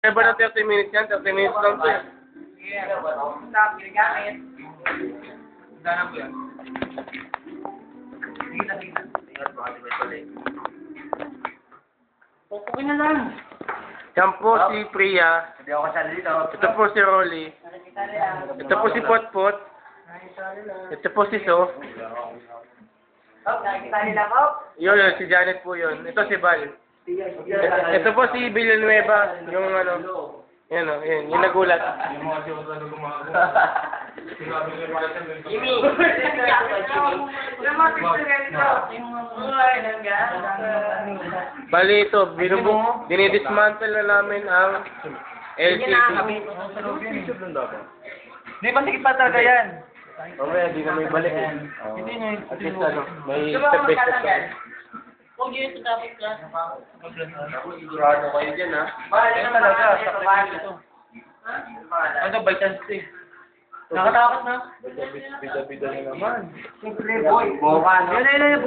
Kaya ba na 30 minutes yan? 30 minutes lang to. Stop, ginagamit. Gana mo yan. Sige na, sige na. Ingat, baka di ba pala eh. Pupukin na lang. Yan po si Priya. Hindi ako kasali dito. Ito po si Rolly. Ito po si Potpot. Ito po si So. Oh, nakikita nila ko. Yun, si Janet po yun. Ito si Val. Ito po si Villanueva. Yung ano. Yan o, yan. Yung nagulat. Yung mga siya ko gumagawa. Sinabi ko yung mga siya. Jimmy! Yung mga picture nito. Ay, nangga. Bali ito, dinidismantle na namin ang LCD. Hindi, masikip pa talaga yan. Mamaya, di na may balik eh. Hindi na. At least ano, may step-by-step tayo. Huwag yun ito dapat ka. Sigurado kayo dyan ha. Yan talaga. Ito. Ano, by chance eh. Nakatakot na. Bida-bida na naman. Simple boy. Bukan. Yun na yun.